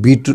B2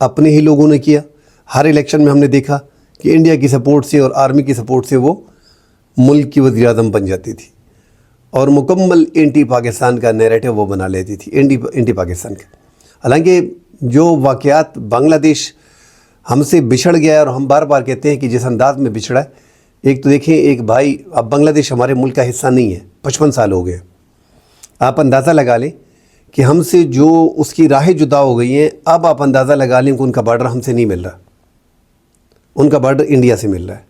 اپنے ہی لوگوں نے کیا. ہر الیکشن میں ہم نے دیکھا کہ انڈیا کی سپورٹ سے اور آرمی کی سپورٹ سے وہ ملک کی وزیر اعظم بن جاتی تھی اور مکمل اینٹی پاکستان کا نیریٹو وہ بنا لیتی تھی، اینٹی پاکستان کا. حالانکہ جو واقعات بنگلہ دیش ہم سے بچھڑ گیا ہے، اور ہم بار بار کہتے ہیں کہ جس انداز میں بچھڑا ہے. ایک تو دیکھیں، ایک بھائی، اب بنگلہ دیش ہمارے ملک کا حصہ نہیں ہے، 55 سال ہو گئے. آپ اندازہ لگا لیں کہ ہم سے جو اس کی راہیں جدا ہو گئی ہیں. اب آپ اندازہ لگا لیں کہ ان کا بارڈر ہم سے نہیں مل رہا، ان کا بارڈر انڈیا سے مل رہا ہے.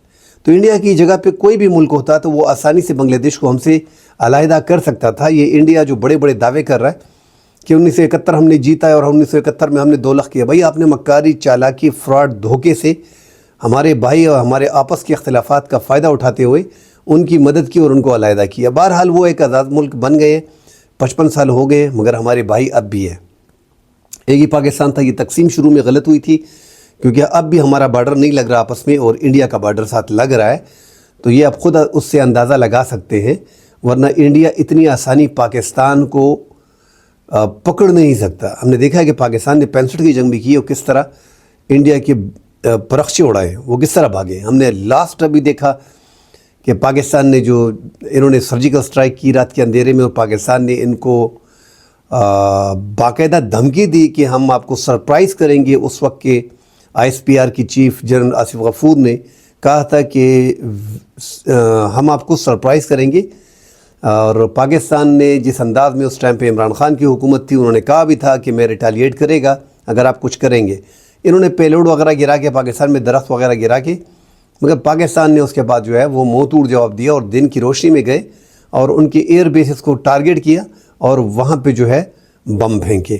تو انڈیا کی جگہ پہ کوئی بھی ملک ہوتا تو وہ آسانی سے بنگلہ دیش کو ہم سے علیحدہ کر سکتا تھا. یہ انڈیا جو بڑے بڑے دعوے کر رہا ہے کہ 1971 ہم نے جیتا ہے اور 1971 میں ہم نے 2 لاکھ کیا. بھائی، آپ نے مکاری، چالاکی، فراڈ، دھوکے سے ہمارے بھائی اور ہمارے آپس کے اختلافات کا فائدہ اٹھاتے ہوئے ان کی مدد کی اور ان کو علیحدہ کیا. بہرحال وہ ایک آزاد ملک بن گئے، 55 سال ہو گئے، مگر ہمارے بھائی اب بھی ہے. ایک ہی پاکستان تھا. یہ تقسیم شروع میں غلط ہوئی تھی کیونکہ اب بھی ہمارا بارڈر نہیں لگ رہا آپس میں اور انڈیا کا بارڈر ساتھ لگ رہا ہے. تو یہ آپ خود اس سے اندازہ لگا سکتے ہیں، ورنہ انڈیا اتنی آسانی پاکستان کو پکڑ نہیں سکتا. ہم نے دیکھا ہے کہ پاکستان نے 65 کی جنگ بھی کی اور کس طرح انڈیا کے پرخچے اڑائے، وہ کس طرح بھاگے. ہم نے لاسٹ ابھی دیکھا کہ پاکستان نے جو انہوں نے سرجیکل سٹرائک کی رات کے اندھیرے میں، اور پاکستان نے ان کو باقاعدہ دھمکی دی کہ ہم آپ کو سرپرائز کریں گے. اس وقت کے ISPR کی چیف جنرل آصف غفور نے کہا تھا کہ ہم آپ کو سرپرائز کریں گے. اور پاکستان نے جس انداز میں اس ٹائم پہ عمران خان کی حکومت تھی، انہوں نے کہا بھی تھا کہ میں ریٹیلیٹ کرے گا اگر آپ کچھ کریں گے. انہوں نے پیلوڈ وغیرہ گرا کے پاکستان میں درخت وغیرہ گرا کے، مگر پاکستان نے اس کے بعد جو ہے وہ منہ توڑ جواب دیا اور دن کی روشنی میں گئے اور ان کے ایئر بیسز کو ٹارگٹ کیا اور وہاں پہ جو ہے بم پھینکے.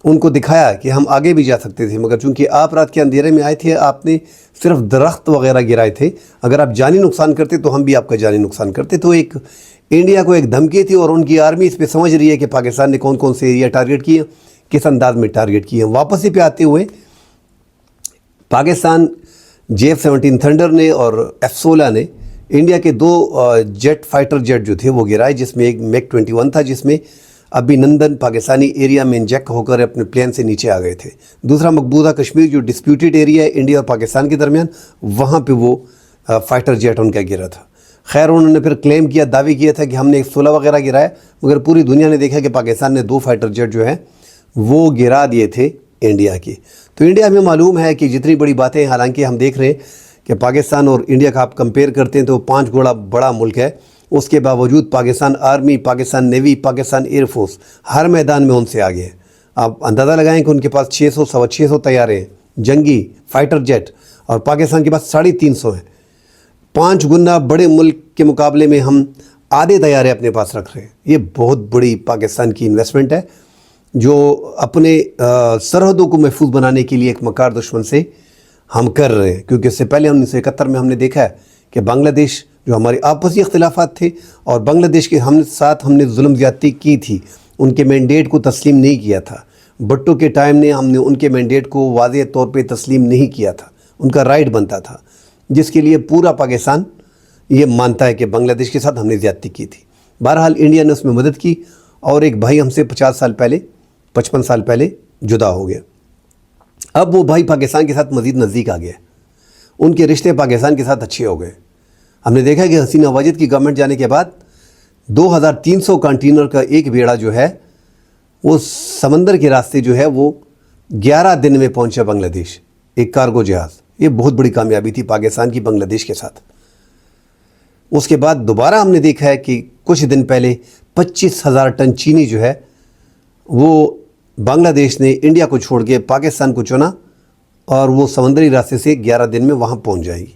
ان کو دکھایا کہ ہم آگے بھی جا سکتے تھے، مگر چونکہ آپ رات کے اندھیرے میں آئے تھے، آپ نے صرف درخت وغیرہ گرائے تھے. اگر آپ جانی نقصان کرتے تو ہم بھی آپ کا جانی نقصان کرتے. تو ایک انڈیا کو ایک دھمکی تھی اور ان کی آرمی اس پہ سمجھ رہی ہے کہ پاکستان نے کون کون سے ایریا ٹارگٹ کیے، کس انداز میں ٹارگٹ کیے. واپسی پہ آتے ہوئے پاکستان JF-17 تھنڈر نے اور F-16 نے انڈیا کے 2 جیٹ فائٹر جیٹ جو تھے وہ گرائے، جس میں ایک MiG-21 تھا، جس میں ابھی نندن پاکستانی ایریا میں انجیکٹ ہو کر اپنے پلین سے نیچے آ گئے تھے. دوسرا مقبوضہ کشمیر جو ڈسپیوٹیڈ ایریا ہے انڈیا اور پاکستان کے درمیان، وہاں پہ وہ فائٹر جیٹ ان کا گرا تھا. خیر، انہوں نے پھر کلیم کیا، دعویٰ کیا تھا کہ ہم نے F-16 وغیرہ گرایا، مگر پوری دنیا نے دیکھا کہ پاکستان نے 2 فائٹر جیٹ جو ہیں وہ گرا دیے تھے انڈیا کے. تو انڈیا ہمیں معلوم ہے کہ جتنی بڑی باتیں، حالانکہ ہم دیکھ رہے ہیں کہ پاکستان اور انڈیا کا آپ کمپیئر کرتے ہیں تو 5 گنا بڑا ملک ہے. اس کے باوجود Pakistan army, Pakistan navy, Pakistan air force ہر میدان میں ان سے آگے ہیں. آپ اندازہ لگائیں کہ ان کے پاس 600 طیارے ہیں جنگی فائٹر جیٹ، اور پاکستان کے پاس 350 ہیں. 5 گنا بڑے ملک کے مقابلے میں ہم آدھے طیارے اپنے پاس رکھ رہے ہیں. یہ بہت بڑی پاکستان کی انویسٹمنٹ ہے جو اپنے سرحدوں کو محفوظ بنانے کے لیے ایک مکار دشمن سے ہم کر رہے ہیں. کیونکہ اس سے پہلے 1971 میں ہم نے دیکھا ہے کہ بنگلہ دیش جو ہمارے آپسی اختلافات تھے اور بنگلہ دیش کے ساتھ ہم نے ظلم زیادتی کی تھی، ان کے مینڈیٹ کو تسلیم نہیں کیا تھا. بھٹو کے ٹائم نے ہم نے ان کے مینڈیٹ کو واضح طور پہ تسلیم نہیں کیا تھا، ان کا رائٹ بنتا تھا، جس کے لیے پورا پاکستان یہ مانتا ہے کہ بنگلہ دیش کے ساتھ ہم نے زیادتی کی تھی. بہرحال انڈیا نے اس میں مدد کی اور ایک بھائی ہم سے 55 سال پہلے جدا ہو گیا. اب وہ بھائی پاکستان کے ساتھ مزید نزدیک آ گیا، ان کے رشتے پاکستان کے ساتھ اچھے ہو گئے. ہم نے دیکھا کہ حسینہ واجد کی گورنمنٹ جانے کے بعد 2300 کنٹینر کا ایک بیڑا جو ہے وہ سمندر کے راستے جو ہے وہ 11 دن میں پہنچا بنگلہ دیش، ایک کارگو جہاز. یہ بہت بڑی کامیابی تھی پاکستان کی بنگلہ دیش کے ساتھ. اس کے بعد دوبارہ ہم نے دیکھا ہے کہ کچھ دن پہلے 25,000 ٹن چینی جو ہے وہ بنگلہ دیش نے انڈیا کو چھوڑ کے پاکستان کو چنا اور وہ سمندری راستے سے 11 دن میں وہاں پہنچ جائے گی.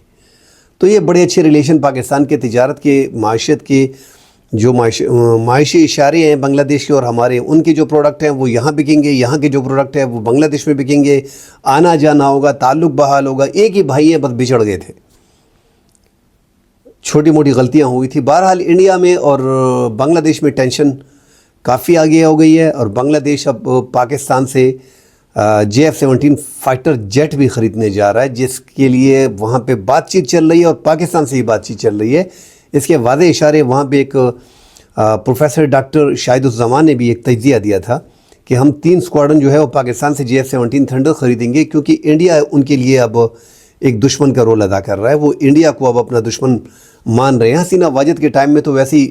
تو یہ بڑے اچھے ریلیشن پاکستان کے تجارت کے، معیشت کے جو معاشی اشارے ہیں بنگلہ دیش کے اور ہمارے، ان کے جو پروڈکٹ ہیں وہ یہاں بکیں گے، یہاں کے جو پروڈکٹ ہیں وہ بنگلہ دیش میں بکیں گے، آنا جانا ہوگا، تعلق بحال ہوگا. ایک ہی بھائی ہیں، بس بچھڑ گئے تھے، چھوٹی موٹی غلطیاں ہوئی تھی. بہرحال انڈیا میں اور بنگلہ دیش میں ٹینشن کافی آگے ہو گئی ہے اور بنگلہ دیش اب پاکستان سے JF-17 فائٹر جیٹ بھی خریدنے جا رہا ہے، جس کے لیے وہاں پہ بات چیت چل رہی ہے اور پاکستان سے ہی بات چیت چل رہی ہے. اس کے واضح اشارے وہاں پہ ایک پروفیسر ڈاکٹر شاہد الزمان نے بھی ایک تجزیہ دیا تھا کہ ہم 3 اسکواڈن جو ہے وہ پاکستان سے JF-17 تھنڈر خریدیں گے، کیونکہ انڈیا ان کے لیے اب ایک دشمن کا رول ادا کر رہا ہے. وہ انڈیا کو اب اپنا دشمن مان رہے ہیں. حسینہ واجد کے ٹائم میں تو ویسے ہی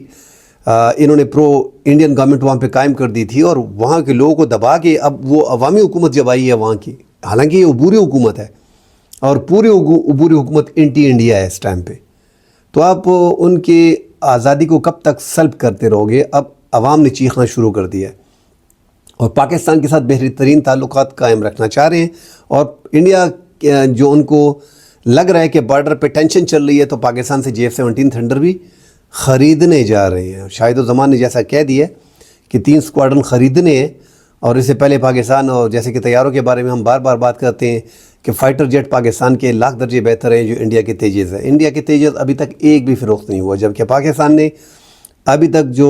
انہوں نے پرو انڈین گورنمنٹ وہاں پہ قائم کر دی تھی، اور وہاں کے لوگوں کو دبا کے اب وہ عوامی حکومت جب آئی ہے وہاں کی، حالانکہ یہ عبوری حکومت ہے اور پوری عبوری حکومت اینٹی انڈیا ہے اس ٹائم پہ، تو آپ ان کے آزادی کو کب تک سلب کرتے رہو گے؟ اب عوام نے چیخنا شروع کر دیا ہے اور پاکستان کے ساتھ بہترین تعلقات قائم رکھنا چاہ رہے ہیں. اور انڈیا جو ان کو لگ رہا ہے کہ بارڈر پہ ٹینشن چل رہی ہے، تو پاکستان سے JF-17 تھنڈر بھی خریدنے جا رہے ہیں. شاہد الزمان نے جیسا کہہ دیا کہ 3 اسکواڈن خریدنے ہیں، اور اس سے پہلے پاکستان، اور جیسے کہ طیاروں کے بارے میں ہم بار بار بات کرتے ہیں کہ فائٹر جیٹ پاکستان کے لاکھ درجے بہتر ہیں جو انڈیا کے تیجز ہیں. انڈیا کے تیجز ابھی تک ایک بھی فروخت نہیں ہوا، جبکہ پاکستان نے ابھی تک جو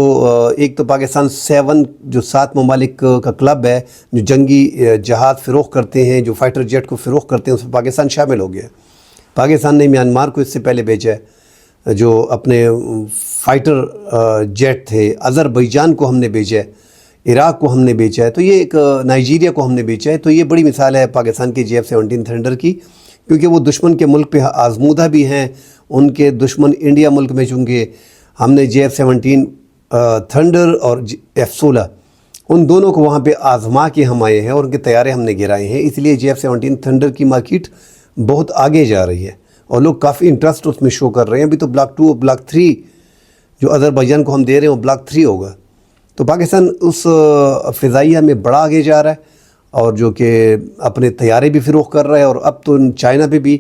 ایک تو پاکستان 7 ممالک کا کلب ہے جو جنگی جہاز فروخت کرتے ہیں، جو فائٹر جیٹ کو فروخت کرتے ہیں، اس میں پاکستان شامل ہو گیا. پاکستان نے میانمار کو اس سے پہلے بھیجا ہے جو اپنے فائٹر جیٹ تھے. آذربائیجان کو ہم نے بھیجا ہے، عراق کو ہم نے بیچا ہے، تو یہ ایک نائجیریا کو ہم نے بیچا ہے. تو یہ بڑی مثال ہے پاکستان کی JF-17 تھنڈر کی، کیونکہ وہ دشمن کے ملک پہ آزمودہ بھی ہیں. ان کے دشمن انڈیا ملک میں، چونکہ ہم نے JF-17 تھنڈر اور F-16 ان دونوں کو وہاں پہ آزما کے ہم آئے ہیں اور ان کے طیارے ہم نے گرائے ہیں، اس لیے JF-17 تھنڈر کی مارکیٹ بہت آگے جا رہی ہے اور لوگ کافی انٹرسٹ اس میں شو کر رہے ہیں. ابھی تو بلاک 2 اور بلاک 3 جو آذربائیجان کو ہم دے رہے ہیں وہ بلاک 3 ہوگا. تو پاکستان اس فضائیہ میں بڑا آگے جا رہا ہے اور جو کہ اپنے طیارے بھی فروخت کر رہا ہے. اور اب تو چائنا پہ بھی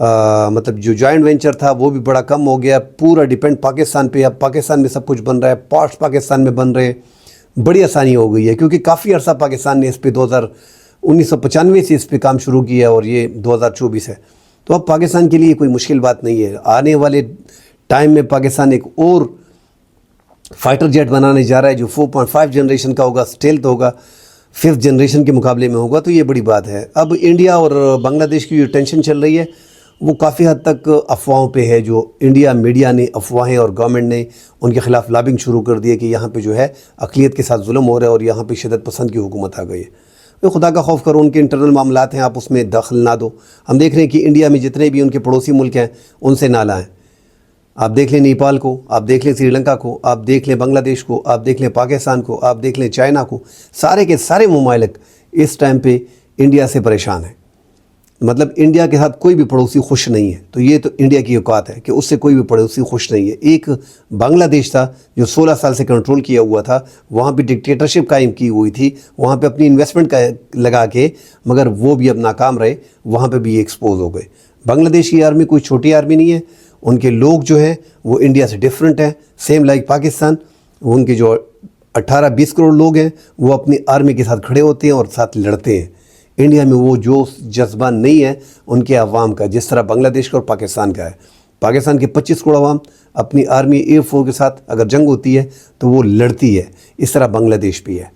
مطلب جو جوائنٹ وینچر تھا وہ بھی بڑا کم ہو گیا، پورا ڈیپینڈ پاکستان پہ. اب پاکستان میں سب کچھ بن رہا ہے، پارٹس پاکستان میں بن رہے ہیں، بڑی آسانی ہو گئی ہے کیونکہ کافی عرصہ پاکستان نے اس پہ 1995 سے اس پہ کام شروع کیا اور یہ 2024 ہے. تو اب پاکستان کے لیے کوئی مشکل بات نہیں ہے. آنے والے ٹائم میں پاکستان ایک اور فائٹر جیٹ بنانے جا رہا ہے جو 4.5 جنریشن کا ہوگا، سٹیلتھ ہوگا، 5th جنریشن کے مقابلے میں ہوگا. تو یہ بڑی بات ہے. اب انڈیا اور بنگلہ دیش کی جو ٹینشن چل رہی ہے وہ کافی حد تک افواہوں پہ ہے. جو انڈیا میڈیا نے افواہیں اور گورنمنٹ نے ان کے خلاف لابنگ شروع کر دی ہے کہ یہاں پہ جو ہے اقلیت کے ساتھ ظلم ہو رہا ہے اور یہاں پہ شدت پسند کی حکومت آ گئی ہے. خدا کا خوف کرو، ان کے انٹرنل معاملات ہیں، آپ اس میں دخل نہ دو. ہم دیکھ رہے ہیں کہ انڈیا میں جتنے بھی ان کے پڑوسی ملک ہیں ان سے نالا ہیں. آپ دیکھ لیں نیپال کو، آپ دیکھ لیں سری لنکا کو، آپ دیکھ لیں بنگلہ دیش کو، آپ دیکھ لیں پاکستان کو، آپ دیکھ لیں چائنا کو. سارے کے سارے ممالک اس ٹائم پہ انڈیا سے پریشان ہیں. مطلب انڈیا کے ساتھ کوئی بھی پڑوسی خوش نہیں ہے. تو یہ تو انڈیا کی اوقات ہے کہ اس سے کوئی بھی پڑوسی خوش نہیں ہے. ایک بنگلہ دیش تھا جو 16 سال سے کنٹرول کیا ہوا تھا، وہاں پہ ڈکٹیٹرشپ قائم کی ہوئی تھی، وہاں پہ اپنی انویسٹمنٹ لگا کے، مگر وہ بھی اب ناکام رہے، وہاں پہ بھی یہ ایکسپوز ہو گئے. بنگلہ دیش کی آرمی کوئی چھوٹی آرمی نہیں ہے. ان کے لوگ جو ہیں وہ انڈیا سے ڈیفرنٹ ہیں، سیم لائک پاکستان. ان کے جو 18-20 کروڑ لوگ ہیں وہ اپنی آرمی کے ساتھ کھڑے ہوتے ہیں اور ساتھ لڑتے ہیں. انڈیا میں وہ جوش جذبہ نہیں ہے ان کے عوام کا جس طرح بنگلہ دیش کا اور پاکستان کا ہے. پاکستان کے 25 کروڑ عوام اپنی آرمی ایئر فورس کے ساتھ اگر جنگ ہوتی ہے تو وہ لڑتی ہے. اس طرح بنگلہ دیش بھی ہے.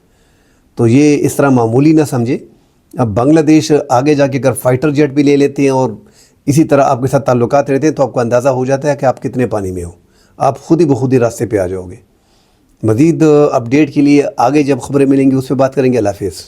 تو یہ اس طرح معمولی نہ سمجھے. اب بنگلہ دیش آگے جا کے اگر فائٹر جیٹ بھی لے لیتے ہیں اور اسی طرح آپ کے ساتھ تعلقات رہتے ہیں تو آپ کو اندازہ ہو جاتا ہے کہ آپ کتنے پانی میں ہو. آپ خود ہی بخود ہی راستے پہ آ جاؤ گے. مزید اپڈیٹ کے لیے آگے جب خبریں ملیں گی اس پہ بات کریں گے. اللہ حافظ.